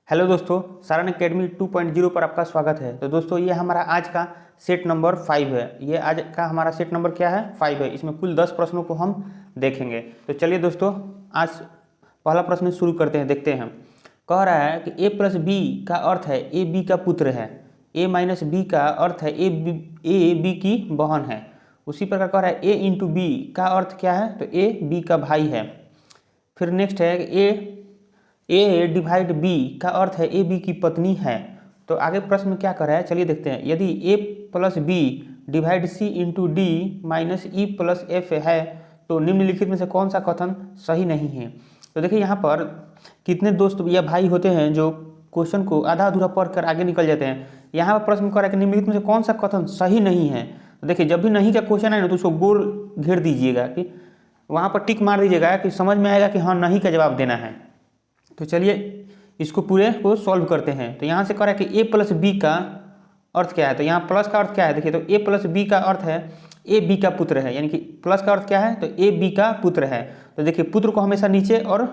Hello दोस्तों, Saran academy 2.0 पर आपका स्वागत है। तो दोस्तों ये हमारा आज का सेट नंबर 5 है। ये आज का हमारा सेट नंबर क्या है? 5 है। इसमें कुल 10 प्रश्नों को हम देखेंगे। तो चलिए दोस्तों, आज पहला प्रश्न शुरू करते हैं, देखते हैं। कह रहा है कि a प्लस बी का अर्थ है ए बी का पुत्र है, a माइनस बी का अर्थ है ए बी की बहन है। उसी प्रकार कह रहा है a इंटू बी का अर्थ क्या है? तो a बी का भाई है। फिर नेक्स्ट है ए डिवाइड बी का अर्थ है ए बी की पत्नी है। तो आगे प्रश्न में क्या कर रहा है, चलिए देखते हैं। यदि A plus B divide C into D minus E plus F है तो निम्नलिखित में से कौन सा कथन सही नहीं है? तो देखिए यहाँ पर कितने दोस्त या भाई होते हैं जो क्वेश्चन को आधा अधूरा पढ़ कर आगे निकल जाते हैं। यहाँ पर प्रश्न कर रहा है कि निम्नलिखित में से कौन सा कथन सही नहीं है। तो देखिए, जब भी नहीं का क्वेश्चन आए ना तो उसको गोल घेर दीजिएगा, कि वहाँ पर टिक मार दीजिएगा कि समझ में आएगा कि हाँ नहीं का जवाब देना है। तो चलिए इसको पूरे को सॉल्व करते हैं। तो यहाँ से कह रहा है कि a प्लस बी का अर्थ क्या है? तो यहाँ प्लस का अर्थ क्या है? देखिए, तो a प्लस बी का अर्थ है ए बी का पुत्र है, यानी कि प्लस का अर्थ क्या है? तो ए बी का पुत्र है। तो देखिए, पुत्र को हमेशा नीचे और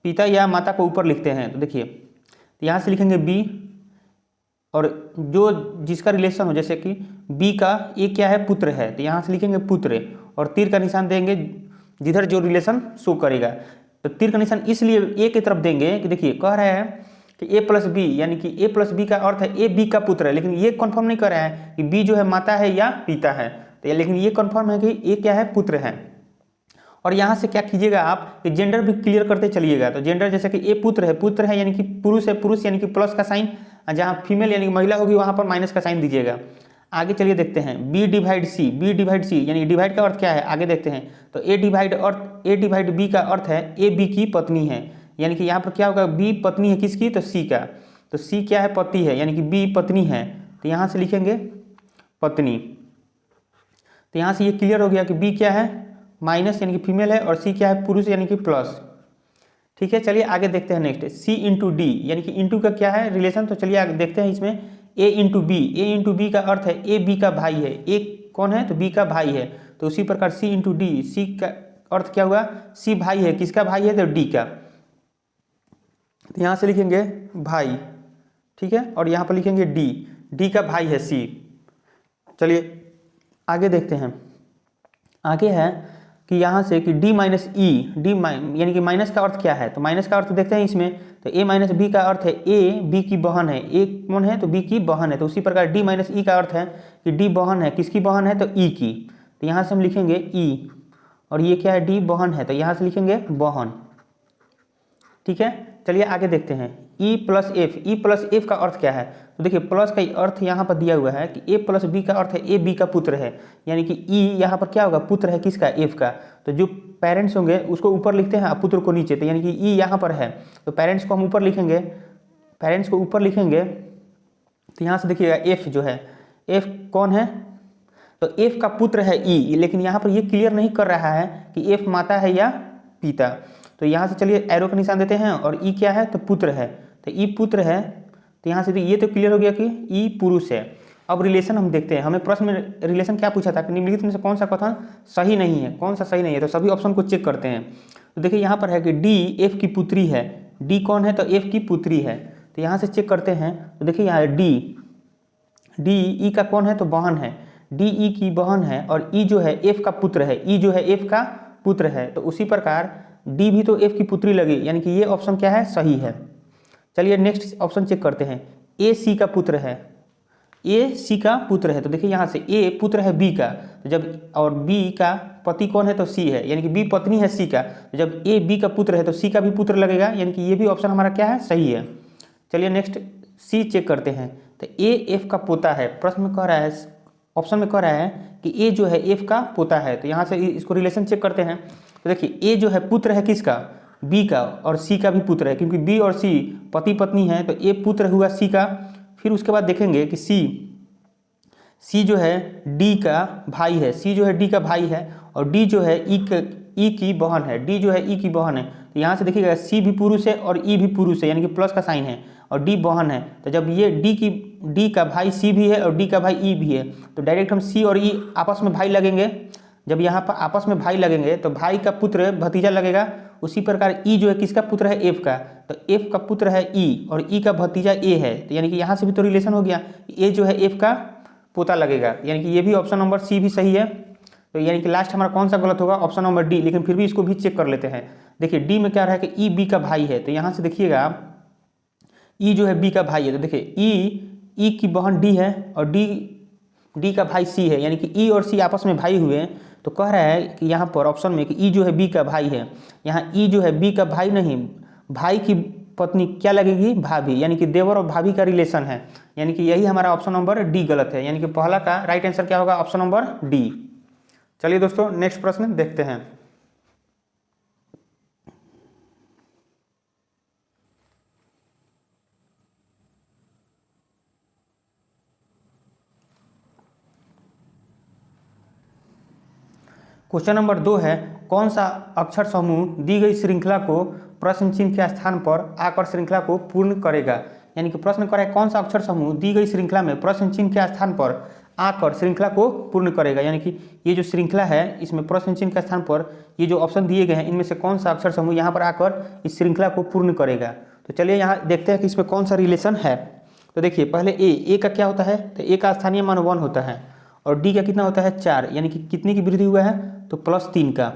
पिता या माता को ऊपर लिखते हैं। तो देखिए, तो यहाँ से लिखेंगे बी, और जो जिसका रिलेशन हो, जैसे कि बी का ए क्या है? पुत्र है, तो यहाँ से लिखेंगे पुत्र, और तीर का निशान देंगे जिधर जो रिलेशन शो करेगा। तो तीर का निशान इसलिए ए की तरफ देंगे कि देखिए कह रहा है कि ए प्लस बी, यानी कि ए प्लस बी का अर्थ है ए बी का पुत्र है, लेकिन ये कंफर्म नहीं कर रहा है कि बी जो है माता है या पिता है। तो लेकिन ये कंफर्म है कि ए क्या है? पुत्र है। और यहाँ से क्या कीजिएगा आप कि जेंडर भी क्लियर करते चलिएगा। तो जेंडर जैसे कि ए पुत्र है यानी कि पुरुष है, पुरुष यानी कि प्लस का साइन, जहाँ फीमेल यानी कि महिला होगी वहाँ पर माइनस का साइन दीजिएगा। आगे चलिए देखते हैं, बी डिवाइड सी यानी डिवाइड का अर्थ क्या है? आगे देखते हैं। तो ए डिवाइड बी का अर्थ है ए बी की पत्नी है, यानी कि यहाँ पर क्या होगा? बी पत्नी है किसकी? तो सी का। तो सी क्या है? पति है, यानी कि बी पत्नी है। तो यहाँ से लिखेंगे पत्नी। तो यहाँ से ये क्लियर हो गया कि बी क्या है? माइनस यानी कि फीमेल है, और सी क्या है? पुरुष यानी कि प्लस। ठीक है, चलिए आगे देखते हैं। नेक्स्ट सी इंटू डी, यानी कि इंटू का क्या है? रिलेशन। तो चलिए आगे देखते हैं इसमें ए इंटू बी का अर्थ है ए बी का भाई है। ए कौन है? तो बी का भाई है। तो उसी प्रकार सी इंटू डी, सी का अर्थ क्या हुआ? सी भाई है, किसका भाई है? तो डी का। तो यहाँ से लिखेंगे भाई, ठीक है, और यहाँ पर लिखेंगे डी का भाई है सी। चलिए आगे देखते हैं। आगे है कि यहाँ से कि डी माइनस ई, यानी कि माइनस का अर्थ क्या है? तो माइनस का अर्थ देखते हैं इसमें। तो ए माइनस बी का अर्थ है ए बी की बहन है। ए कौन है? तो बी की बहन है। तो उसी प्रकार डी माइनस ई का अर्थ है कि डी बहन है, किसकी बहन है? तो ई की। तो यहाँ से हम लिखेंगे ई, और ये क्या है? डी बहन है, तो यहाँ से लिखेंगे बहन। ठीक है, चलिए आगे देखते हैं। ई प्लस एफ का अर्थ क्या है? तो देखिए, प्लस का अर्थ यहाँ पर दिया हुआ है कि ए प्लस बी का अर्थ है ए बी का पुत्र है, यानी कि ई यहाँ पर क्या होगा? पुत्र है किसका? एफ का। तो जो पेरेंट्स होंगे उसको ऊपर लिखते हैं, पुत्र को नीचे। तो यानी कि ई यहाँ पर है, तो पेरेंट्स को हम ऊपर लिखेंगे, तो यहाँ से देखिएगा एफ जो है, एफ कौन है? तो एफ का पुत्र है ई, लेकिन यहाँ पर ये क्लियर नहीं कर रहा है कि एफ माता है या पिता। तो यहाँ से चलिए एरो का निशान देते हैं, और ई क्या है? तो पुत्र है। तो ई पुत्र है, तो यहाँ से ये तो क्लियर हो गया कि ई पुरुष है। अब रिलेशन हम देखते हैं। हमें प्रश्न में रिलेशन क्या पूछा था कि निम्नलिखित में से कौन सा कथन सही नहीं है? कौन सा सही नहीं है? तो सभी ऑप्शन को चेक करते हैं। तो देखिए यहाँ पर है कि डी एफ की पुत्री है। डी कौन है? तो एफ की पुत्री है। तो यहाँ से चेक करते हैं। तो देखिए यहाँ डी ई का कौन है? तो बहन है। डी ई की बहन है, और ई जो है एफ का पुत्र है। ई जो है एफ का पुत्र है, तो उसी प्रकार डी भी तो एफ की पुत्री लगी, यानी कि ये ऑप्शन क्या है? सही है। चलिए नेक्स्ट ऑप्शन चेक करते हैं। ए सी का पुत्र है, तो देखिए यहाँ से ए पुत्र है बी का, तो जब और बी का पति कौन है? तो सी है, यानी कि बी पत्नी है सी का। तो जब ए बी का पुत्र है तो सी का भी पुत्र लगेगा, यानी कि ये भी ऑप्शन हमारा क्या है? सही है। चलिए नेक्स्ट सी चेक करते हैं। तो ए एफ का पोता है। प्रश्न में कह रहा है, ऑप्शन में कह रहा है कि ए जो है एफ का पोता है। तो यहाँ से इसको रिलेशन चेक करते हैं। तो देखिए ए जो है पुत्र है किसका? बी का, और सी का भी पुत्र है, क्योंकि बी और सी पति पत्नी है। तो ए पुत्र हुआ सी का। फिर उसके बाद देखेंगे कि सी जो है डी का भाई है, और डी जो है ई की बहन है। तो यहाँ से देखिएगा सी भी पुरुष है और ई भी पुरुष है, यानी कि प्लस का साइन है, और डी बहन है। तो जब ये डी का भाई सी भी है और डी का भाई ई भी है, तो डायरेक्ट हम सी और ई आपस में भाई लगेंगे। जब यहाँ पर आपस में भाई लगेंगे तो भाई का पुत्र भतीजा लगेगा। उसी प्रकार ई जो है किसका पुत्र है, एफ का, तो एफ का पुत्र है ई और ई का भतीजा ए है, तो यानी कि यहाँ से भी तो रिलेशन हो गया, ए जो है एफ का पोता लगेगा, यानी कि ये भी ऑप्शन नंबर सी भी सही है। तो यानी कि लास्ट हमारा कौन सा गलत होगा, ऑप्शन नंबर डी। लेकिन फिर भी इसको भी चेक कर लेते हैं। देखिए डी में क्या रहा है कि ई बी का भाई है, तो यहाँ से देखिएगा ई जो है बी का भाई है, तो देखिए ई की बहन डी है और डी का भाई सी है, यानी कि ई और सी आपस में भाई हुए। तो कह रहा है कि यहाँ पर ऑप्शन में कि ई जो है बी का भाई है, यहाँ ई जो है बी का भाई नहीं, भाई की पत्नी क्या लगेगी, भाभी, यानी कि देवर और भाभी का रिलेशन है, यानी कि यही हमारा ऑप्शन नंबर डी गलत है, यानी कि पहला का राइट आंसर क्या होगा, ऑप्शन नंबर डी। चलिए दोस्तों नेक्स्ट प्रश्न देखते हैं। क्वेश्चन नंबर 2 है, कौन सा अक्षर समूह दी गई श्रृंखला को प्रश्न चिन्ह के स्थान पर आकर श्रृंखला को पूर्ण करेगा। यानी कि प्रश्न कर रहा है कौन सा अक्षर समूह दी गई श्रृंखला में प्रश्न चिन्ह के स्थान पर आकर श्रृंखला को पूर्ण करेगा। यानी कि ये जो श्रृंखला है इसमें प्रश्न चिन्ह के स्थान पर ये जो ऑप्शन दिए गए हैं इनमें से कौन सा अक्षर समूह यहाँ पर आकर इस श्रृंखला को पूर्ण करेगा। तो चलिए यहाँ देखते हैं कि इसमें कौन सा रिलेशन है। तो देखिए पहले ए का क्या होता है, तो ए का स्थानीय मान 1 होता है और डी का कितना होता है 4, यानी कि कितने की वृद्धि हुआ है, तो +3 का।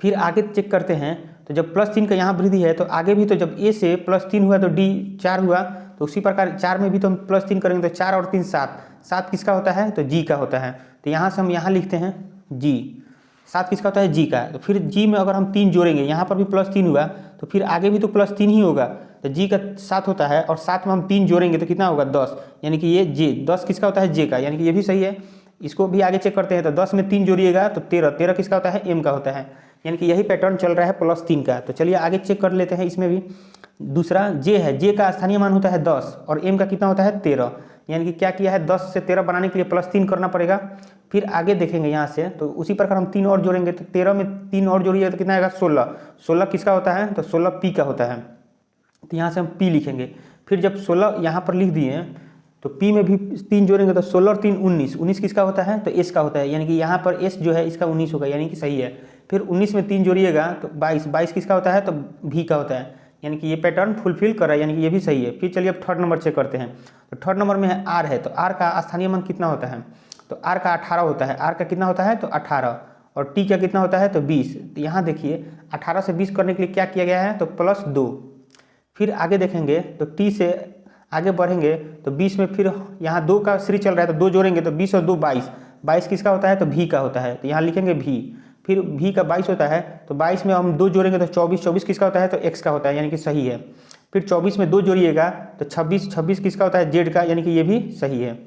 फिर आगे चेक करते हैं, तो जब +3 का यहाँ वृद्धि है तो आगे भी तो जब ए से +3 हुआ तो डी 4 हुआ, तो उसी प्रकार 4 में भी तो हम +3 करेंगे तो 4 और 3 7, 7 किसका होता है, तो जी का होता है। तो यहाँ से हम यहाँ लिखते हैं जी, 7 किसका होता है, जी का। तो फिर जी में अगर हम 3 जोड़ेंगे, यहाँ पर भी +3 हुआ तो फिर आगे भी तो +3 ही होगा, तो जी का 7 होता है और 7 में हम 3 जोड़ेंगे तो कितना होगा 10, यानी कि ये जे 10 किसका होता है, जे का, यानी कि ये भी सही है। इसको भी आगे चेक करते हैं, तो 10 में 3 जोड़िएगा तो 13 किसका होता है, एम का होता है, यानी कि यही पैटर्न चल रहा है +3 का। तो चलिए आगे चेक कर लेते हैं। इसमें भी दूसरा जे है, जे का स्थानीय मान होता है 10 और एम का कितना होता है 13, यानी कि क्या किया है 10 से 13 बनाने के लिए +3 करना पड़ेगा। फिर आगे देखेंगे यहाँ से, तो उसी प्रकार हम 3 और जोड़ेंगे, तो 13 में 3 और जोड़िएगा तो कितना आएगा 16 किसका होता है, तो 16 पी का होता है, तो यहाँ से हम पी लिखेंगे। फिर जब 16 यहाँ पर लिख दिए तो पी में भी 3 जोड़ेंगे तो 16 और 3 19 किसका होता है, तो एस का होता है, यानी कि यहाँ पर एस जो है इसका 19 होगा, यानी कि सही है। फिर 19 में 3 जोड़िएगा तो 22 किसका होता है, तो भी का होता है, यानी कि ये पैटर्न फुलफिल कर रहा है, यानी कि ये भी सही है। फिर चलिए अब थर्ड नंबर चेक करते हैं। तो थर्ड नंबर में है आर है, तो आर का स्थानीय मान कितना होता है, तो आर का 18 होता है। आर का कितना होता है, तो 18 और टी का कितना होता है, तो 20। तो यहाँ देखिए 18 से 20 करने के लिए क्या किया गया है, तो +2। फिर आगे देखेंगे तो टी से आगे बढ़ेंगे तो 20 में फिर यहाँ 2 का सीरीज चल रहा है तो 2 जोड़ेंगे तो 20 और 2 22 किसका होता है, तो भी का होता है, तो यहाँ लिखेंगे भी। फिर भी का 22 होता है तो 22 में हम 2 जोड़ेंगे तो 24 किसका होता है, तो एक्स का होता है, यानी कि सही है। फिर 24 में 2 जोड़िएगा तो 26 किसका होता है, जेड का, यानी कि ये भी सही है।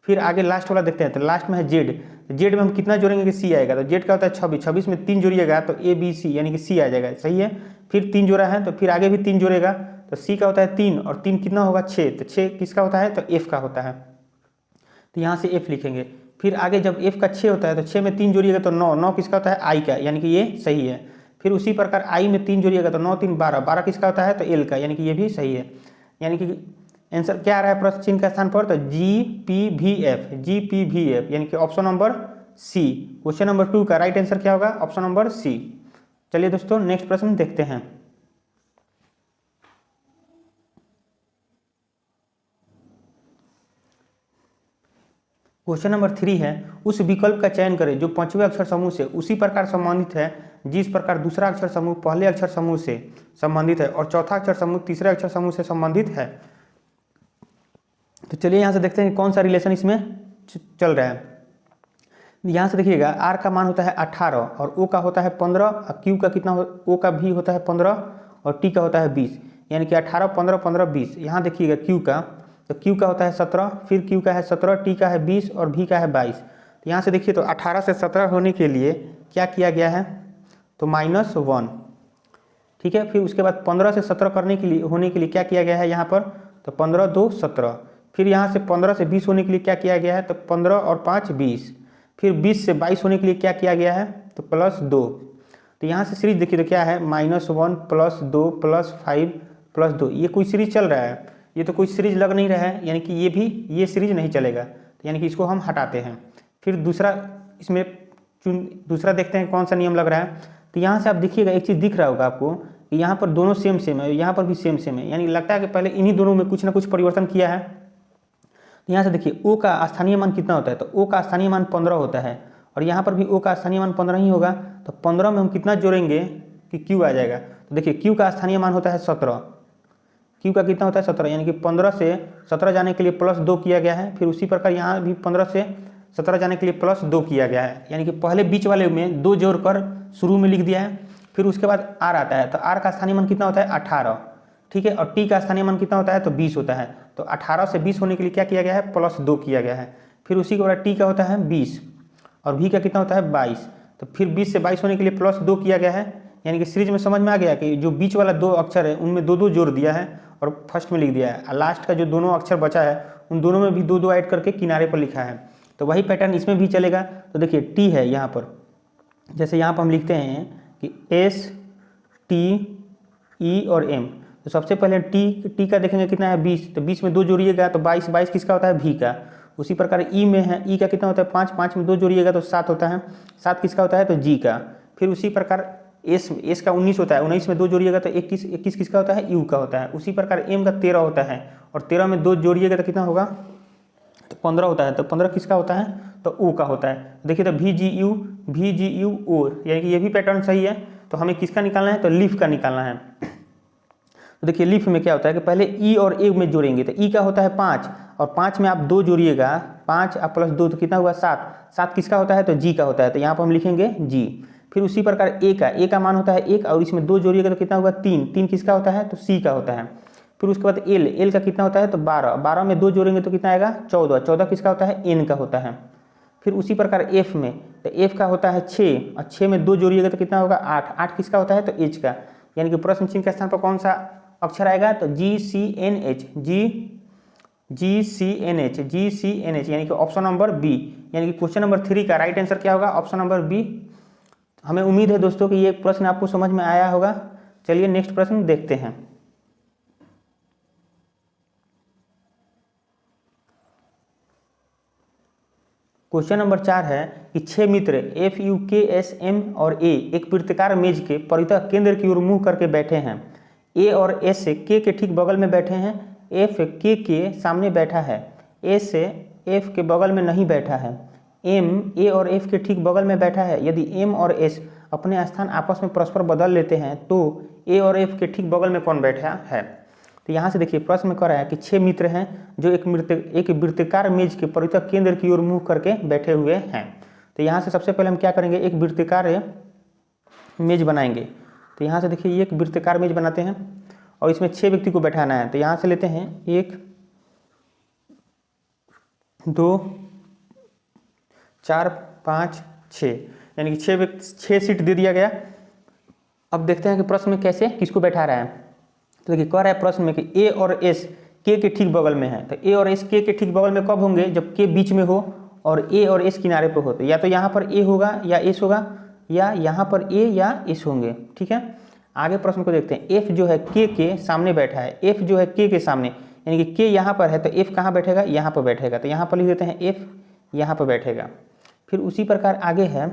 फिर आगे लास्ट वाला देखते हैं, तो लास्ट में है जेड में हम कितना जोड़ेंगे कि सी आएगा, तो जेड का होता है 26 में 3 जोड़िएगा तो ए बी सी, यानी कि सी आ जाएगा, सही है। फिर 3 जोड़ा है तो फिर आगे भी 3 जोड़ेगा तो सी का होता है 3 और 3 कितना होगा 6, तो 6 किसका होता है, तो एफ का होता है, तो यहाँ से एफ लिखेंगे। फिर आगे जब एफ का 6 होता है तो 6 में 3 जोड़िएगा तो 9 किसका होता है, आई का, यानी कि ये सही है। फिर उसी प्रकार आई में 3 जोड़िएगा तो 9 3 12 किसका होता है, तो एल का, यानी कि ये भी सही है। यानी कि आंसर क्या आ रहा है प्रश्न चिन्ह के स्थान पर, तो GPVF, यानी कि option number C. Question number 2 का राइट आंसर क्या होगा, ऑप्शन नंबर सी। चलिए दोस्तों नेक्स्ट प्रश्न देखते हैं। क्वेश्चन नंबर 3 है, उस विकल्प का चयन करें जो 5वें अक्षर समूह से उसी प्रकार संबंधित है जिस प्रकार दूसरा अक्षर समूह पहले अक्षर समूह से संबंधित है और चौथा अक्षर समूह तीसरे अक्षर समूह से संबंधित है। तो चलिए यहाँ से देखते हैं कि कौन सा रिलेशन इसमें चल रहा है। यहाँ से देखिएगा आर का मान होता है 18 और ओ का होता है 15 और क्यू का कितना ओ का भी होता है 15 और टी का होता है 20, यानी कि 18 15 15 20। यहाँ देखिएगा क्यू का, तो क्यू का होता है 17, फिर क्यू का है 17, टी का है 20 और भी का है 22। तो यहाँ से देखिए तो 18 से 17 होने के लिए क्या किया गया है, तो -1, ठीक है। फिर उसके बाद 15 से 17 करने के लिए होने के लिए क्या किया गया है यहाँ पर, तो 15 2 17। फिर यहाँ से 15 से 20 होने के लिए क्या किया गया है, तो 15 और 5 20। फिर 20 से 22 होने के लिए क्या किया गया है, तो +2। तो यहाँ से सीरीज देखिए तो क्या है, -1 +2 +5 +2, ये कोई सीरीज चल रहा है, ये तो कोई सीरीज लग नहीं रहा है, यानी कि ये सीरीज नहीं चलेगा, तो यानी कि इसको हम हटाते हैं। फिर दूसरा इसमें दूसरा देखते हैं कौन सा नियम लग रहा है। तो यहाँ से आप देखिएगा एक चीज़ दिख रहा होगा आपको कि यहाँ पर दोनों सेम सेम है, यहाँ पर भी सेम सेम है, यानी लगता है कि पहले इन्हीं दोनों में कुछ ना कुछ परिवर्तन किया है। तो यहाँ से देखिए ओ का स्थानीय मान कितना होता है, तो ओ का स्थानीय मान 15 होता है और यहाँ पर भी ओ का स्थानीय मान 15 ही होगा। तो 15 में हम कितना जोड़ेंगे कि क्यू आ जाएगा। तो देखिए क्यू का स्थानीय मान होता है 17, क्यू का कितना होता है 17, यानी कि 15 से 17 जाने के लिए +2 किया गया है। फिर उसी प्रकार यहाँ भी 15 से 17 जाने के लिए +2 किया गया है, यानी कि पहले बीच वाले में 2 जोड़कर शुरू में लिख दिया है। फिर उसके बाद आर आता है, तो आर का स्थानीय मान कितना होता है 18, ठीक है। और टी का स्थानीय मान कितना होता है तो 20 होता है। तो 18 से 20 होने के लिए क्या किया गया है, +2 किया गया है। फिर उसी के बाद टी का होता है 20 और भी का कितना होता है 22। तो फिर 20 से 22 होने के लिए +2 किया गया है, यानी कि सीरीज में समझ में आ गया कि जो बीच वाला 2 अक्षर है उनमें 2 2 जोड़ दिया है और फर्स्ट में लिख दिया है, और लास्ट का जो दोनों अक्षर बचा है उन दोनों में भी 2 2 ऐड करके किनारे पर लिखा है। तो वही पैटर्न इसमें भी चलेगा। तो देखिए टी है यहाँ पर, जैसे यहाँ पर हम लिखते हैं कि एस टी ई और एम। तो सबसे पहले टी का देखेंगे कितना है 20, तो 20 में 2 जोड़िएगा तो 22, 22 किसका होता है भी का। उसी प्रकार ई में है, ई का कितना होता है 5, 5 में 2 जोड़िएगा तो 7 होता है, 7 किसका होता है तो जी का। फिर उसी प्रकार एस का 19 होता है, 19 में 2 जोड़िएगा तो 21, 21 किसका होता है यू का होता है। उसी प्रकार एम का 13 होता है और 13 में 2 जोड़िएगा तो कितना होगा तो 15 होता है, तो 15 किसका होता है तो ओ का होता है। देखिए तो वी जी यू ओ, यानी कि ये भी पैटर्न सही है। तो हमें किसका निकालना है तो लीफ का निकालना है। तो देखिए लीफ में क्या होता है कि पहले ई और ए में जोड़ेंगे, तो ई का होता है 5 और 5 में आप 2 जोड़िएगा, 5 और +2 तो कितना हुआ 7, 7 किसका होता है तो जी का होता है। तो यहाँ पर हम लिखेंगे जी। फिर उसी प्रकार ए का मान होता है 1 और इसमें 2 जोड़िएगा तो कितना होगा 3, 3 किसका होता है तो सी का होता है। फिर उसके बाद एल का कितना होता है तो 12, 12 में 2 जोड़ेंगे तो कितना आएगा 14, 14 किसका होता है एन का होता है। फिर उसी प्रकार एफ में, तो एफ का होता है 6 और 6 में 2 जोड़िएगा तो कितना होगा 8, 8 किसका होता है तो एच का, यानी कि प्रश्न चिन्ह के स्थान पर कौन सा अक्षर आएगा तो जी सी एन एच, यानी कि ऑप्शन नंबर बी, यानी कि क्वेश्चन नंबर 3 का राइट आंसर क्या होगा ऑप्शन नंबर बी। हमें उम्मीद है दोस्तों कि ये प्रश्न आपको समझ में आया होगा। चलिए नेक्स्ट प्रश्न देखते हैं। क्वेश्चन नंबर 4 है कि 6 मित्र एफ यू के एस एम और ए एक वृत्ताकार मेज के परितः केंद्र की ओर मुंह करके बैठे हैं। ए और एस से के ठीक बगल में बैठे हैं, एफ के सामने बैठा है, एस से एफ के बगल में नहीं बैठा है, एम ए और एफ के ठीक बगल में बैठा है। यदि एम और एस अपने स्थान आपस में परस्पर बदल लेते हैं तो ए और एफ के ठीक बगल में कौन बैठा है। तो यहाँ से देखिए प्रश्न में कह रहा है कि 6 मित्र हैं जो एक वृत्ताकार मेज के परितः केंद्र की ओर मुंह करके बैठे हुए हैं। तो यहाँ से सबसे पहले हम क्या करेंगे, एक वृत्ताकार मेज बनाएंगे। तो यहाँ से देखिए एक वृत्ताकार मेज बनाते हैं और इसमें 6 व्यक्ति को बैठाना है। तो यहाँ से लेते हैं 1 2 4 5 6, यानी कि 6 सीट दे दिया गया। अब देखते हैं कि प्रश्न में कैसे किसको बैठा रहा है। तो देखिए कह रहा है प्रश्न में कि ए और एस के ठीक बगल में है। तो ए और एस के ठीक बगल में कब होंगे, जब के बीच में हो और ए और एस किनारे पर हो। तो या तो यहाँ पर ए होगा या एस होगा, या यहाँ पर ए या एस होंगे, ठीक है। आगे प्रश्न को देखते हैं। एफ जो है के सामने बैठा है, एफ जो है के सामने, यानी कि के यहाँ पर है तो एफ कहाँ बैठेगा, यहाँ पर बैठेगा। तो यहाँ पर लिख देते हैं एफ यहाँ पर बैठेगा। फिर उसी प्रकार आगे है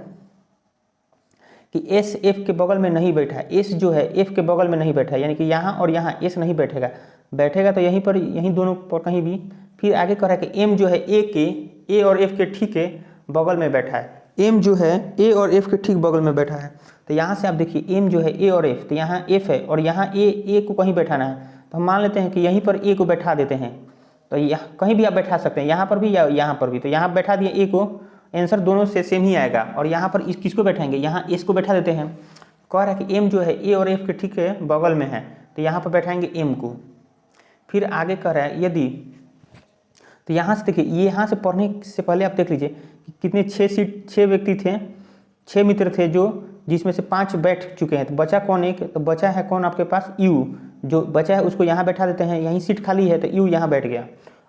कि एस एफ के बगल में नहीं बैठा है, एस जो है एफ के बगल में नहीं बैठा है, यानी कि यहाँ और यहाँ एस नहीं बैठेगा तो यहीं पर, यहीं दोनों पर कहीं भी। फिर आगे कह रहा है कि एम जो है ए और एफ के ठीक है बगल में बैठा है, एम जो है ए और एफ के ठीक बगल में बैठा है। तो यहाँ से आप देखिए एम जो है ए और एफ, तो यहाँ एफ है और यहाँ ए को कहीं बैठाना है। तो हम मान लेते हैं कि यहीं पर ए को बैठा देते हैं। तो यहाँ कहीं भी आप बैठा सकते हैं, यहाँ पर भी या यहाँ पर भी। तो यहाँ बैठा दिए ए को, आंसर दोनों से सेम ही आएगा। और यहाँ पर किसको बैठाएंगे, यहाँ एस को बैठा देते हैं। कह रहा है कि एम जो है ए और एफ के ठीक है बगल में है, तो यहाँ पर बैठाएंगे एम को। फिर आगे कह रहा है यदि, तो यहाँ से देखिए यहाँ से पढ़ने से पहले आप देख लीजिए कि कितने 6 व्यक्ति थे, 6 मित्र थे जो, जिसमें से 5 बैठ चुके हैं। तो बचा कौन एक, तो बचा है कौन आपके पास यू, जो बचा है उसको यहाँ बैठा देते हैं, यहीं सीट खाली है तो यू यहाँ बैठ गया।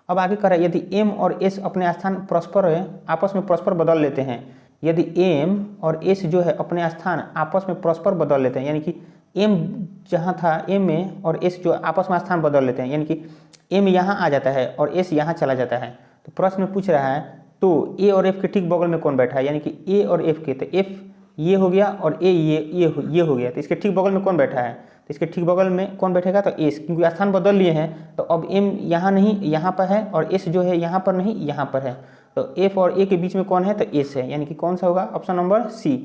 अब आगे कह रहा है यदि एम और एस अपने स्थान आपस में परस्पर बदल लेते हैं, यदि एम और एस जो है अपने स्थान आपस में परस्पर बदल लेते हैं, यानी कि एम जहाँ था एम में और एस जो आपस में स्थान बदल लेते हैं, यानी कि एम यहाँ आ जाता है और एस यहाँ चला जाता है। तो प्रश्न में पूछ रहा है तो ए और एफ के ठीक बगल में कौन बैठा है, यानी कि ए और एफ के, तो एफ ये हो गया और ए ये हो गया, तो इसके ठीक बगल में कौन बैठा है, तो इसके ठीक बगल में कौन बैठेगा, तो एस, क्योंकि स्थान बदल लिए हैं तो अब एम यहाँ नहीं यहाँ पर है और एस जो है यहाँ पर नहीं यहाँ पर है, तो एफ और ए के बीच में कौन है, तो एस है, यानी कि कौन सा होगा, ऑप्शन नंबर सी।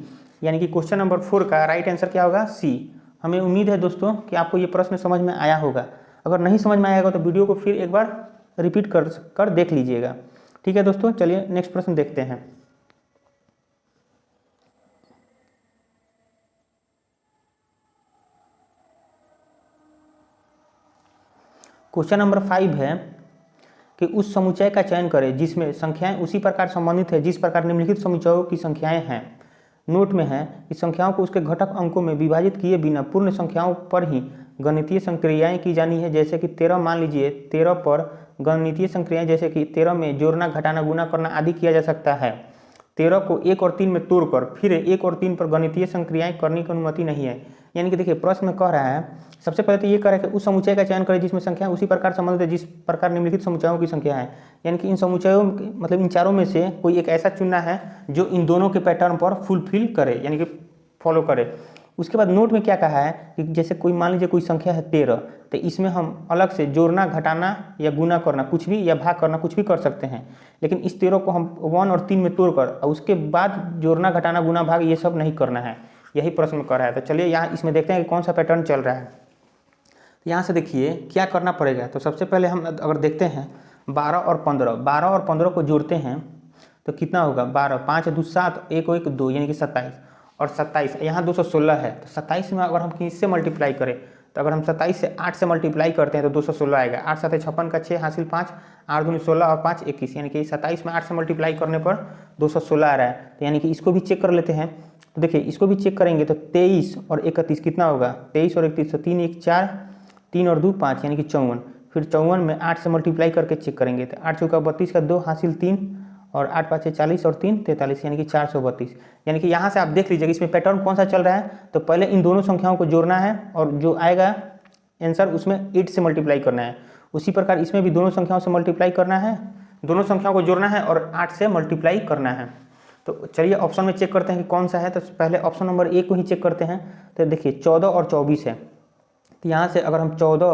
यानी कि क्वेश्चन नंबर 4 का राइट आंसर क्या होगा, सी। हमें उम्मीद है दोस्तों कि आपको ये प्रश्न समझ में आया होगा। अगर नहीं समझ में आएगा तो वीडियो को फिर एक बार रिपीट कर देख लीजिएगा। ठीक है दोस्तों, चलिए नेक्स्ट प्रश्न देखते हैं। क्वेश्चन नंबर 5 है कि उस समुच्चय का चयन करें जिसमें संख्याएं उसी प्रकार संबंधित है जिस प्रकार निम्नलिखित समुच्चयों की संख्याएं हैं। नोट में है कि संख्याओं को उसके घटक अंकों में विभाजित किए बिना पूर्ण संख्याओं पर ही गणितीय संक्रियाएं की जानी है, जैसे कि 13 मान लीजिए 13 पर गणितीय संक्रियाएं जैसे कि 13 में जोड़ना, घटाना, गुणा करना आदि किया जा सकता है। 13 को 1 और 3 में तोड़कर फिर 1 और 3 पर गणितीय संक्रियाएं करने की अनुमति नहीं है। यानी कि देखिए प्रश्न में कह रहा है, सबसे पहले तो ये कह रहा है कि उस समुच्चय का चयन करें जिसमें संख्या उसी प्रकार संबंधित है जिस प्रकार निम्नलिखित समुच्चयों की संख्या है। यानी कि इन समुच्चयों मतलब इन चारों में से कोई एक ऐसा चुनना है जो इन दोनों के पैटर्न पर फुलफिल करे, यानी कि फॉलो करे। उसके बाद नोट में क्या कहा है कि जैसे कोई मान लीजिए कोई संख्या है 13, तो इसमें हम अलग से जोड़ना, घटाना या गुना करना कुछ भी या भाग करना कुछ भी कर सकते हैं, लेकिन इस 13 को हम 1 और 3 में तोड़कर और उसके बाद जोड़ना, घटाना, गुना, भाग ये सब नहीं करना है। यही प्रश्न कर रहा है। तो चलिए यहाँ इसमें देखते हैं कि कौन सा पैटर्न चल रहा है। यहाँ से देखिए क्या करना पड़ेगा। तो सबसे पहले हम अगर देखते हैं 12 और 15 को जोड़ते हैं तो कितना होगा, 12, 5 2 7, 1 1 2 यानी कि 27 और 27 यहाँ 216 है। तो 27 में अगर हम किससे मल्टीप्लाई करें, तो अगर हम 27 से 8 से मल्टीप्लाई करते हैं तो 216 आएगा। 8 7 56 का 6 हासिल 5, 8 दूनी 16 और 5 21, यानी कि 27 में 8 से मल्टीप्लाई करने पर 216 आ रहा है। तो यानी कि इसको भी चेक कर लेते हैं। तो देखिए इसको भी चेक करेंगे तो 23 और 31 कितना होगा, 23 और 31 तो 3 1 4, 3 और 2 5 यानी कि 54। फिर 54 में 8 से मल्टीप्लाई करके चेक करेंगे तो 8 चौका 32 का 2 हासिल 3 और 8 5 40 और 3 43 यानी कि 432। यानी कि यहाँ से आप देख लीजिएगा इसमें पैटर्न कौन सा चल रहा है। तो पहले इन दोनों संख्याओं को जोड़ना है और जो आएगा आंसर उसमें 8 से मल्टीप्लाई करना है। उसी प्रकार इसमें भी दोनों संख्याओं से मल्टीप्लाई करना है, दोनों संख्याओं को जोड़ना है और 8 से मल्टीप्लाई करना है। तो चलिए ऑप्शन में चेक करते हैं कि कौन सा है। तो पहले ऑप्शन नंबर 1 को ही चेक करते हैं। तो देखिए 14 और 24 है। तो यहाँ से अगर हम 14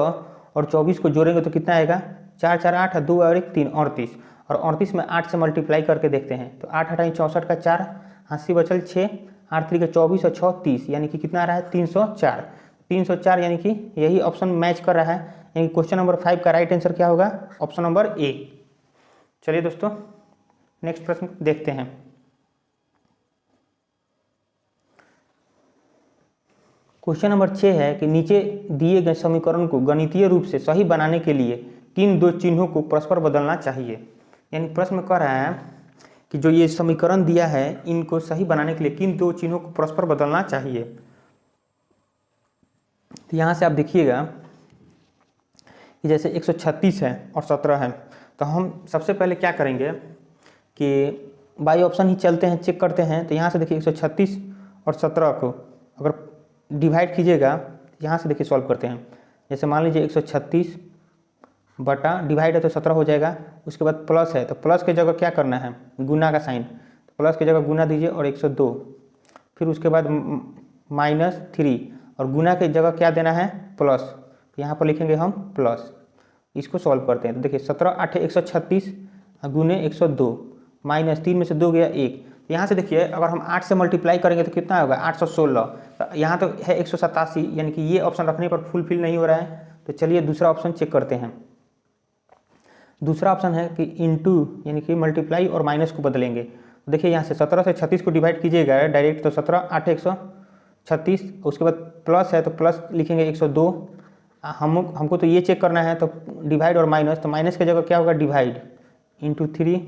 और 24 को जोड़ेंगे तो कितना आएगा, 4 4 8 2 और 1 3 38 और 38 में 8 से मल्टीप्लाई करके देखते हैं। तो 8 8 64 का 4 80 बचल 6, 8 3 का 24 और 6 30 यानी कि कितना आ रहा है 304। 304 यानी कि यही ऑप्शन मैच कर रहा है। यानी क्वेश्चन नंबर 5 का राइट आंसर क्या होगा, ऑप्शन नंबर ए। चलिए दोस्तों नेक्स्ट प्रश्न देखते हैं। क्वेश्चन नंबर 6 है कि नीचे दिए गए समीकरण को गणितीय रूप से सही बनाने के लिए किन दो चिन्हों को परस्पर बदलना चाहिए। यानी प्रश्न में कह रहा है कि जो ये समीकरण दिया है इनको सही बनाने के लिए किन दो चिन्हों को परस्पर बदलना चाहिए। तो यहाँ से आप देखिएगा कि जैसे 136 है और 17 है, तो हम सबसे पहले क्या करेंगे कि बाई ऑप्शन ही चलते हैं, चेक करते हैं। तो यहाँ से देखिए 136 और 17 को अगर डिवाइड कीजिएगा, यहाँ से देखिए सॉल्व करते हैं। जैसे मान लीजिए 136 बटा डिवाइड है तो 17 हो जाएगा। उसके बाद प्लस है तो प्लस के जगह क्या करना है, गुना का साइन, तो प्लस की जगह गुना दीजिए और 102। फिर उसके बाद -3 और गुना की जगह क्या देना है, प्लस। यहाँ पर लिखेंगे हम प्लस। इसको सॉल्व करते हैं। तो देखिए 17 8 136 गुने 102, -3 में से 2 गया 1। यहाँ से देखिए अगर हम 8 से मल्टीप्लाई करेंगे तो कितना होगा 816। तो यहाँ तो है 187, यानी कि ये ऑप्शन रखने पर फुलफिल नहीं हो रहा है। तो चलिए दूसरा ऑप्शन चेक करते हैं। दूसरा ऑप्शन है कि इनटू यानी कि मल्टीप्लाई और माइनस को बदलेंगे। देखिए यहाँ से 17 से 36 को डिवाइड कीजिएगा डायरेक्ट, तो 17 8 136, उसके बाद प्लस है तो प्लस लिखेंगे 102। हमको तो ये चेक करना है तो डिवाइड और माइनस, तो माइनस की जगह क्या होगा डिवाइड इंटू 3,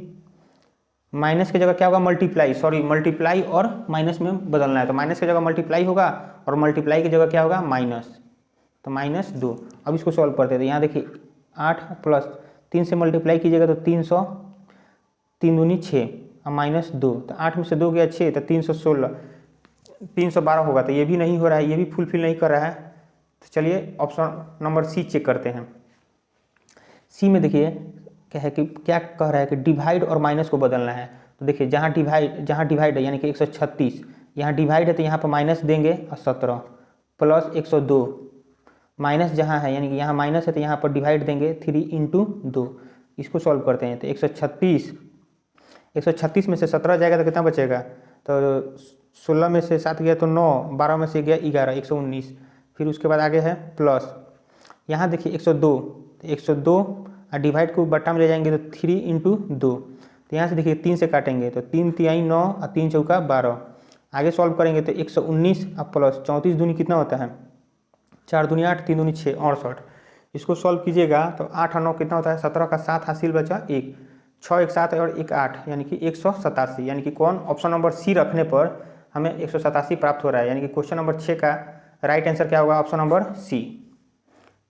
माइनस की जगह क्या होगा मल्टीप्लाई, सॉरी मल्टीप्लाई और माइनस में बदलना है। तो माइनस की जगह मल्टीप्लाई होगा और मल्टीप्लाई की जगह क्या होगा माइनस, तो -2। अब इसको सॉल्व करते हैं। तो यहाँ देखिए 8 प्लस 3 से मल्टीप्लाई कीजिएगा तो 300, 3 दूनी 6 और -2, तो 8 में से 2 गया 6, तो 316, 312 होगा। तो ये भी नहीं हो रहा है, ये भी फुलफिल नहीं कर रहा है। तो चलिए ऑप्शन नंबर सी चेक करते हैं। सी में देखिए क्या है कि क्या कह रहा है कि डिवाइड और माइनस को बदलना है। तो देखिए जहाँ डिवाइड है यानी कि 136, यहाँ डिवाइड है तो यहाँ पर माइनस देंगे और 17 प्लस 102, माइनस जहाँ है यानी कि यहाँ माइनस है तो यहाँ पर डिवाइड देंगे 3 इंटू 2। इसको सॉल्व करते हैं तो 136 में से 17 जाएगा तो कितना बचेगा, तो 16 में से 7 गया तो 9, 12 में से गया 11, 119। फिर उसके बाद आगे है प्लस, यहाँ देखिए 102, तो 102 और डिवाइड को बट्टा में ले जाएंगे तो 3 इंटू 2। तो यहाँ से देखिए 3 से काटेंगे तो 3 तिहाई 9 और 3 चौका 12। आगे सॉल्व करेंगे तो 119 और प्लस 34 दूनी कितना होता है, 4 दूनी 8, 3 दूनी 6, 68। इसको सॉल्व कीजिएगा तो 8 और 9 कितना होता है, 17 का 7 हासिल बचा 1, 6 एक 7 और 1 8 यानी कि 187। यानी कि कौन, ऑप्शन नंबर सी रखने पर हमें 187 प्राप्त हो रहा है। यानी कि क्वेश्चन नंबर 6 का राइट आंसर क्या होगा, ऑप्शन नंबर सी।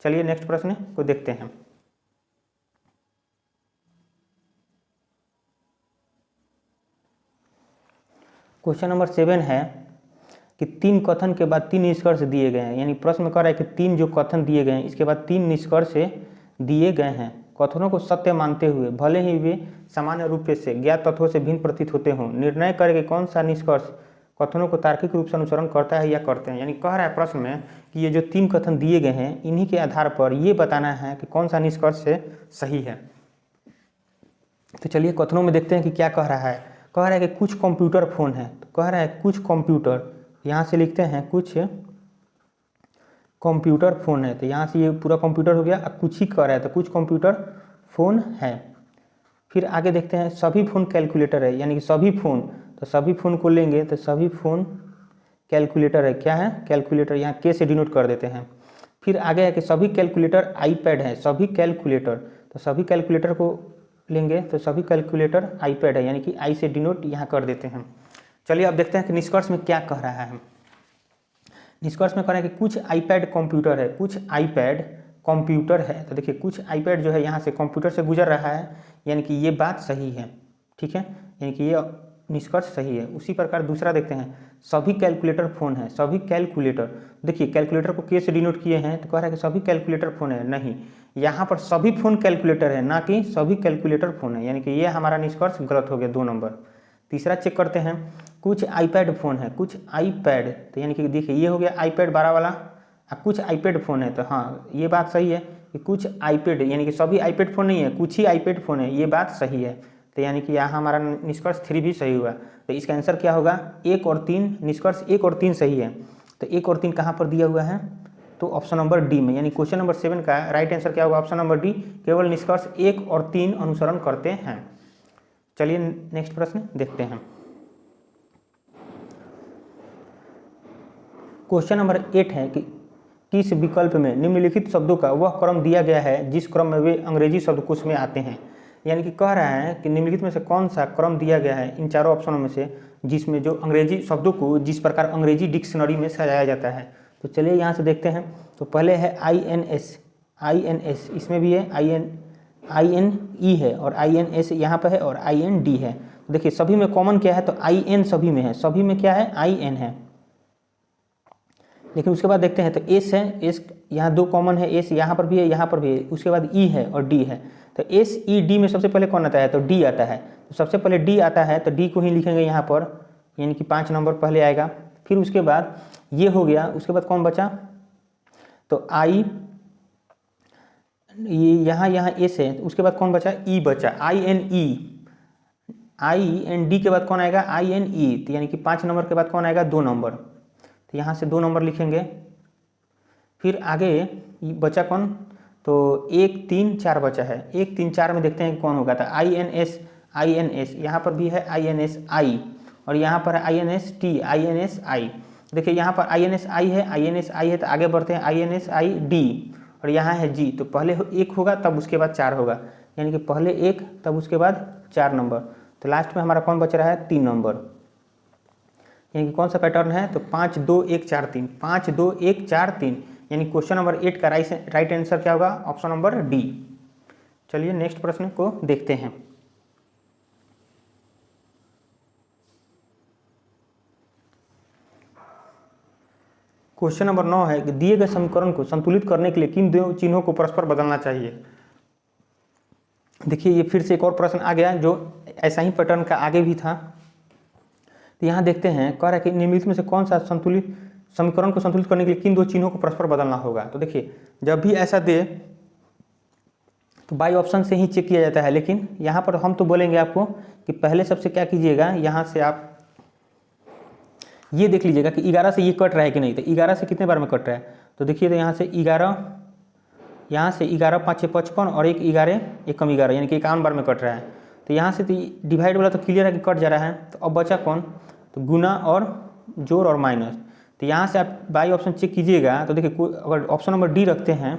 चलिए नेक्स्ट प्रश्न को देखते हैं। क्वेश्चन नंबर 7 है कि 3 कथन के बाद 3 निष्कर्ष दिए गए हैं। यानी प्रश्न में कह रहा है कि 3 जो कथन दिए गए हैं इसके बाद 3 निष्कर्ष दिए गए हैं। कथनों को सत्य मानते हुए भले ही वे सामान्य रूप से ज्ञात तत्वों से भिन्न प्रतीत होते हों, निर्णय करें कि कौन सा निष्कर्ष कथनों को तार्किक रूप से अनुसरण करता है या करते हैं। यानी कह रहा है प्रश्न में कि ये जो 3 कथन दिए गए हैं इन्हीं के आधार पर ये बताना है कि कौन सा निष्कर्ष सही है। तो चलिए कथनों में देखते हैं कि क्या कह रहा है। कह रहा है कि कुछ कंप्यूटर फ़ोन है, तो कह रहा है कुछ कंप्यूटर, यहाँ से लिखते हैं कुछ कंप्यूटर फ़ोन है, तो यहाँ से ये पूरा कंप्यूटर हो गया। अब कुछ ही कह रहा है तो कुछ कंप्यूटर फ़ोन है। फिर आगे देखते हैं सभी फ़ोन कैलकुलेटर है, यानी कि सभी फ़ोन, तो सभी फ़ोन को लेंगे तो सभी फ़ोन कैलकुलेटर है। क्या है, कैलकुलेटर, यहाँ के से डिनोट कर देते हैं। फिर आगे है कि सभी कैलकुलेटर आईपैड है, सभी कैलकुलेटर, तो सभी कैलकुलेटर को लेंगे तो सभी कैलकुलेटर आईपैड है, यानी कि आई से डिनोट यहाँ कर देते हैं। चलिए अब देखते हैं कि निष्कर्ष में क्या कह रहा है। निष्कर्ष में कह रहा है कि कुछ आईपैड कंप्यूटर है, कुछ आईपैड कंप्यूटर है। तो देखिए कुछ आईपैड जो है यहाँ से कंप्यूटर से गुजर रहा है, यानी कि ये बात सही है, ठीक है, यानी कि ये निष्कर्ष सही है। उसी प्रकार दूसरा देखते हैं सभी कैलकुलेटर फ़ोन है, सभी कैलकुलेटर, देखिए कैलकुलेटर को के से डिनोट किए हैं तो कह रहा है कि सभी कैलकुलेटर फ़ोन है, नहीं, यहाँ पर सभी फ़ोन कैलकुलेटर है ना कि सभी कैलकुलेटर फ़ोन है, यानी कि ये हमारा निष्कर्ष गलत हो गया, 2 नंबर। तीसरा चेक करते हैं कुछ आईपैड फ़ोन है, कुछ आईपैड, तो यानी कि देखिए ये हो गया आईपैड 12 वाला, कुछ आईपैड फ़ोन है, तो हाँ ये बात सही है कि कुछ आईपैड, यानी कि सभी आईपैड फ़ोन नहीं है, कुछ ही आईपैड फ़ोन है, ये बात सही है। तो यानी कि यहाँ हमारा निष्कर्ष 3 भी सही हुआ। तो इसका आंसर क्या होगा, 1 और 3, निष्कर्ष 1 और 3 सही है। तो 1 और 3 कहाँ पर दिया हुआ है, तो ऑप्शन नंबर डी में, यानी क्वेश्चन नंबर 7 का राइट आंसर क्या होगा, ऑप्शन नंबर डी, केवल निष्कर्ष 1 और 3 अनुसरण करते हैं। चलिए नेक्स्ट प्रश्न देखते हैं। क्वेश्चन नंबर 8 है कि किस विकल्प में निम्नलिखित शब्दों का वह क्रम दिया गया है जिस क्रम में वे अंग्रेजी शब्दकोश में आते हैं। यानी कि कह रहा है कि निम्नलिखित में से कौन सा क्रम दिया गया है इन चारों ऑप्शनों में से जिसमें जो अंग्रेजी शब्दों को जिस प्रकार अंग्रेजी डिक्शनरी में सजाया जाता है। तो चलिए यहाँ से देखते हैं। तो पहले है INS, इसमें भी है INE है और INS यहाँ पर है और IND है। तो देखिए सभी में कॉमन क्या है, तो IN सभी में है, सभी में क्या है, IN है। लेकिन उसके बाद देखते हैं तो S है, S यहाँ 2 कॉमन है, S यहाँ पर भी है, यहाँ पर भी है। उसके बाद E है और D है। तो SED में सबसे पहले कौन आता है, तो D आता है। तो सबसे पहले D आता है तो D को ही लिखेंगे यहाँ पर, यानी कि 5 नंबर पहले आएगा। फिर उसके बाद ये हो गया, उसके बाद कौन बचा, तो I, ये यहाँ S है, उसके बाद कौन बचा, E बचा, IND के बाद कौन आएगा, INE, तो यानी कि 5 नंबर के बाद कौन आएगा, 2 नंबर। तो यहाँ से 2 नंबर लिखेंगे। फिर आगे बचा कौन, तो 1 3 4 बचा है। 1 3 4 में देखते हैं कि कौन होगा, था INS, यहाँ पर भी है INSI और यहाँ पर है INSI। देखिए यहाँ पर INSI है, तो आगे बढ़ते हैं INSID और यहाँ है G। तो पहले 1 होगा तब उसके बाद 4 होगा, यानी कि पहले 1 तब उसके बाद 4 नंबर। तो लास्ट में हमारा कौन बच रहा है, 3 नंबर। यानी कि कौन सा पैटर्न है, तो 5 2 1 4 3, 5 2 1 4 3, यानी क्वेश्चन नंबर 8 का राइट आंसर क्या होगा, ऑप्शन नंबर डी। चलिए नेक्स्ट प्रश्न को देखते हैं। क्वेश्चन नंबर 9 है कि दिए गए समीकरण को संतुलित करने के लिए किन 2 चिन्हों को परस्पर बदलना चाहिए। देखिए ये फिर से एक और प्रश्न आ गया जो ऐसा ही पैटर्न का आगे भी था। तो यहाँ देखते हैं, कह रहा है कि निम्नलिखित में से कौन सा संतुलित समीकरण को संतुलित करने के लिए किन दो चिन्हों को परस्पर बदलना होगा। तो देखिए जब भी ऐसा दे तो बाई ऑप्शन से ही चेक किया जाता है, लेकिन यहाँ पर हम तो बोलेंगे आपको कि पहले सबसे क्या कीजिएगा, यहाँ से आप ये देख लीजिएगा कि 11 से ये कट रहा है कि नहीं। तो 11 से कितने बार में कट रहा है, तो देखिए तो यहाँ से 11, यहाँ से 11 5 6 55 और एक 11 एक कम 11 यानी कि 51 बार में कट रहा है। तो यहाँ से तो डिवाइड वाला तो क्लियर है कि कट जा रहा है। तो अब बचा कौन, तो गुना और जोड़ और माइनस। तो यहाँ से आप बाई ऑप्शन चेक कीजिएगा। तो देखिए अगर ऑप्शन नंबर डी रखते हैं,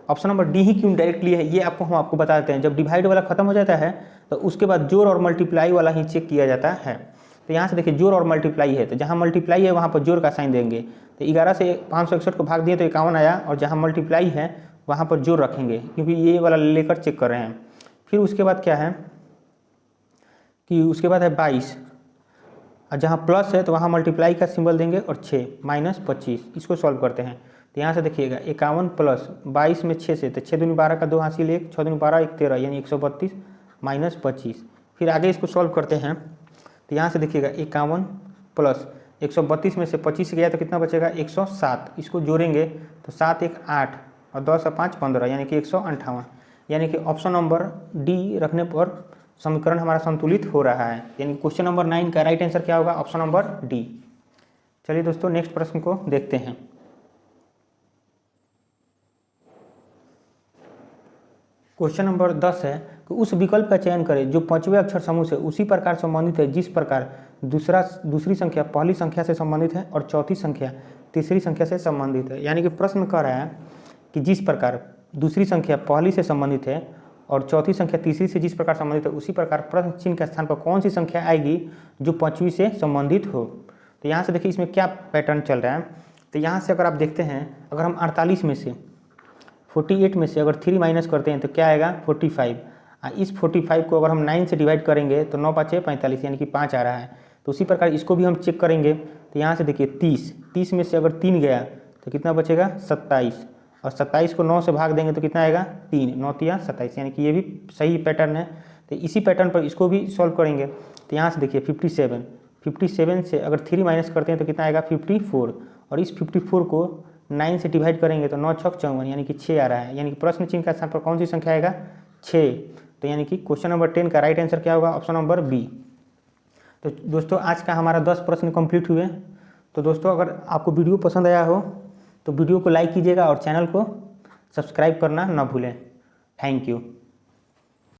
ऑप्शन नंबर डी ही क्यों डायरेक्टली है ये हम आपको बता देते हैं। जब डिवाइड वाला खत्म हो जाता है तो उसके बाद जोड़ और मल्टीप्लाई वाला ही चेक किया जाता है। तो यहाँ से देखिए जोड़ और मल्टीप्लाई है, तो जहाँ मल्टीप्लाई है वहाँ पर जोड़ का साइन देंगे। तो 11 से 561 को भाग दिए तो 51 आया, और जहाँ मल्टीप्लाई है वहाँ पर जोड़ रखेंगे क्योंकि ये वाला लेकर चेक कर रहे हैं। फिर उसके बाद क्या है कि उसके बाद है 22, और जहाँ प्लस है तो वहाँ मल्टीप्लाई का सिंबल देंगे और 6 माइनस 25। इसको सॉल्व करते हैं। तो यहाँ से देखिएगा 51 प्लस 22 में 6 से, तो 6 दूनी 12 का 2 हासिल 1, 6 दूनी 12 1 13 यानी 132 माइनस 25। फिर आगे इसको सॉल्व करते हैं। तो यहाँ से देखिएगा 51 प्लस 132 में से 25 गया तो कितना बचेगा 107। इसको जोड़ेंगे तो 7 1 8 और 10 और 5 15 यानी कि 158। यानी कि ऑप्शन नंबर डी रखने पर समीकरण हमारा संतुलित हो रहा है। यानी क्वेश्चन नंबर 9 का राइट आंसर क्या होगा, ऑप्शन नंबर डी। चलिए दोस्तों नेक्स्ट प्रश्न को देखते हैं। क्वेश्चन नंबर 10 है कि उस विकल्प का चयन करें जो 5वें अक्षर समूह से उसी प्रकार संबंधित है जिस प्रकार दूसरी संख्या पहली संख्या से संबंधित है और चौथी संख्या तीसरी संख्या से संबंधित है। यानी कि प्रश्न कह रहा है कि जिस प्रकार दूसरी संख्या पहली से संबंधित है और चौथी संख्या तीसरी से जिस प्रकार संबंधित है उसी प्रकार प्रश्न चिन्ह के स्थान पर कौन सी संख्या आएगी जो 5वीं से संबंधित हो। तो यहाँ से देखिए इसमें क्या पैटर्न चल रहा है। तो यहाँ से अगर आप देखते हैं, अगर हम 48 में से 48 में से अगर 3 माइनस करते हैं तो क्या आएगा 45। इस 45 को अगर हम 9 से डिवाइड करेंगे तो 9 5 45 यानी कि 5 आ रहा है। तो उसी प्रकार इसको भी हम चेक करेंगे। तो यहाँ से देखिए 30 में से अगर 3 गया तो कितना बचेगा 27, और 27 को 9 से भाग देंगे तो कितना आएगा 3, 9 3 27 यानी कि ये भी सही पैटर्न है। तो इसी पैटर्न पर इसको भी सॉल्व करेंगे। तो यहाँ से देखिए 57 से अगर 3 माइनस करते हैं तो कितना आएगा 54, और इस 54 को 9 से डिवाइड करेंगे तो 9 6 54 यानी कि 6 आ रहा है। यानी कि प्रश्न चिन्ह का स्थान पर कौन सी संख्या आएगा 6। तो यानी कि क्वेश्चन नंबर 10 का राइट आंसर क्या होगा, ऑप्शन नंबर बी। तो दोस्तों आज का हमारा 10 प्रश्न कंप्लीट हुए। तो दोस्तों अगर आपको वीडियो पसंद आया हो तो वीडियो को लाइक कीजिएगा और चैनल को सब्सक्राइब करना ना भूलें। Thank you.